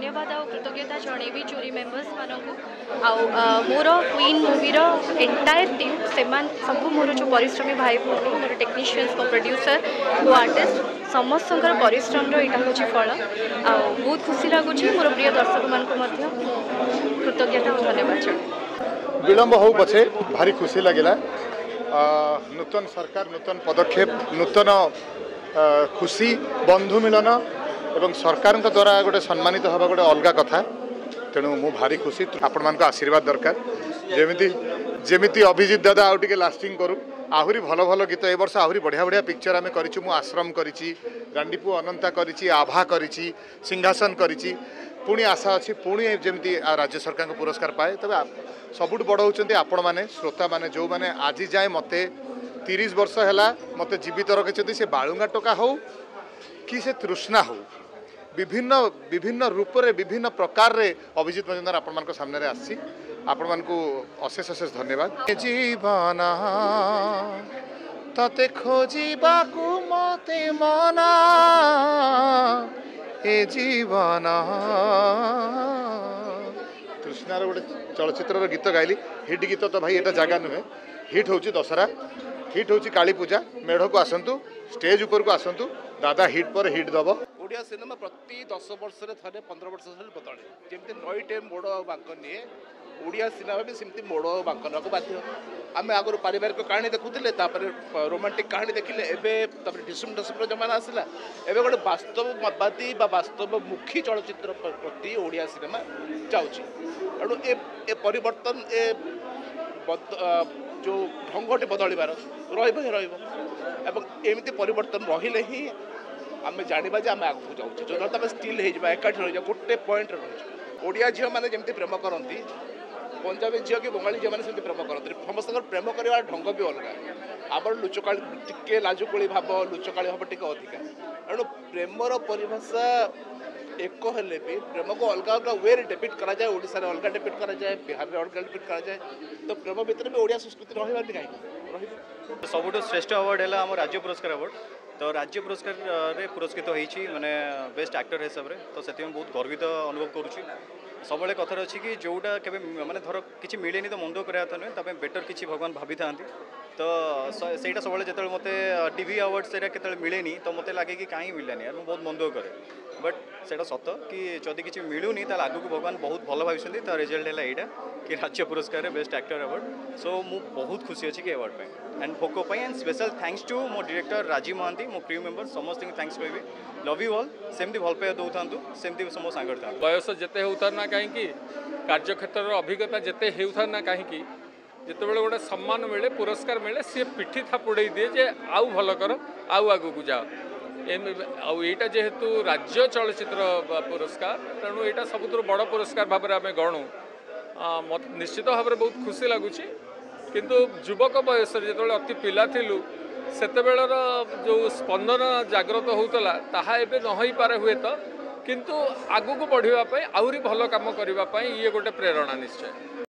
धन्यवाद आ कृतज्ञता जनइबी jury members मानक मोर क्वीन मूवीर एंटायर टीम से सब मोर जो परिश्रमी भाई भौणी मोर टेक्नीशियंस को प्रोड्यूसर को आर्टिस्ट समस्त परिश्रम यहाँ हूँ फल आ बहुत खुशी लगुच मोर प्रिय दर्शक मान कृतज्ञता और धन्यवाद जन विलंब हो पछे भारी खुशी लगिला नूतन सरकार नूतन पदक्षेप नूतन खुशी बंधु मिलन एवं सरकार द्वारा गोटे सम्मानित हवा गोटे अलग कथा तेणु मु भारी खुशी आपण मान आशीर्वाद दरकार जेमिति अभिजीत दादा आउ टिके लास्टिंग करू आहुरी भल भल गीत ए वर्ष आहुरी बढ़िया बढ़िया पिक्चर आम करूँ आश्रम करी रांडीपु अनंता करी आभा करी सिंहासन करी पुणी आशा अच्छी पुणी जमी राज्य सरकार को पुरस्कार पाए तबे सबुठ बड़ होती आपण मैंने श्रोता मैंने जो मैंने आज जाए मत 30 वर्ष है मत जीवित रखी से बालुंगा टोका हो कि से तृष्णा हो विभिन्न विभिन्न रूप से विभिन्न प्रकार रे अभिजीत मजुमदार आपण मान सामने आसी आपण मान को अशेष अशेष धन्यवाद जीवन तते खोजिबा को मते मना ए जीवन तृष्णार गोटे चलचित्र गीत गाइली हिट गीत तो भाई एटा जगह नुहे हिट होची दशहरा हिट होची काली पूजा मेढ़ को आसतु स्टेज ऊपर को आसतु दादा हिट पर हिट दब ओडिया सिनेमा प्रति 10 वर्ष थे 15 वर्ष बदले जमी नईटे मोड़ बांक निए ओडिया सिनेमा भी सेमती मोड़ बांक ना बाध्य आम आगुरी पारिवारिक कहानी देखुले रोमांटिक कहानी देखिले एवं ढिसुम ढसुम जमाना आसला एवं गोटे वास्तववादी वास्तवमुखी चलचित्र प्रति ओडिया सिनेमा जाऊँगी तेणु ए परिवर्तन ए जो ढंगटे बदलबार रमती परिवर्तन रही ही आम जाना जे आम आगे जाऊँ जो आम स्टिल एकाठी रही गोटे पॉइंट रही ओडिया झील मैंने जमी प्रेम करती पंजाबी झील कि बंगाली झील मैंने प्रेम करते समस्त प्रेम कर ढंग भी अलग आम लुचकाली टिके लाजुकोली भाव लुचकाली भाव टे अधिका तेणु प्रेमर परिभाषा एक हेले भी प्रेम को अलग अलग वे डेपिट करा जाए ओडिशा रे अलग डेपिट करा जाए बिहार में अलग डेपिट करा जाए तो प्रेम भितर भी ओडिया संस्कृति रही कहीं सबुठ श्रेष्ठ अवार्ड है आम राज्य पुरस्कार अवार्ड तो राज्य पुरस्कार रे पुरस्कृत होती माने बेस्ट एक्टर हिसाब से तो से बहुत गर्वित अनुभव करुँची सब कथार अच्छी कि जोटा के माने धर किसी मिलेनि तो मंद कराया तो नुहे तब बेटर किसी भगवान भाभी था तो सहीटा सब जो मत टीवी अवार्ड से मिलेनि तो मत लगे कि कहीं मिलानी यार बहुत मंद करे बट सेटा सत कि जदि किसी मिलूनी तो आगू भगवान बहुत भल भाई तो रिजल्ट है यहाँ कि राज्य पुरस्कार बेस्ट एक्टर अवार्ड सो मु बहुत खुशी अच्छी कि अवार्ड पे एंड फोको एंड स्पेशल थैंक्स टू मो डायरेक्टर राजीव महांती मो प्रिय मेंबर समस्त थैंक्स कहि लव यू ऑल सेमती भल पाइबा दौता सेमती सम सांग था बयस जिते होता ना कहीं कार्यक्षेत्र अभिज्ञता जिते होता ना कहीं जिते बड़े गोटे सम्मान मिले पुरस्कार मिले सी पिठी थापुड़े दिए जे आउ भल कर आउ आगू को जाओ आईटा जेहेतु राज्य चलचित्र पुरस्कार तेणु यहाँ सबुठ बड़ पुरस्कार भाव में आम गणु मत निश्चित भाव में बहुत खुशी लगुच किंतु युवक बयस जो अति पिला थिलु सेतेबेलर जो स्पंदन जागृत होता ताहा एबे न होई पारे हुए तो किंतु आगू को बढ़ापी आहरी भल काम करने ये गोटे प्रेरणा निश्चय।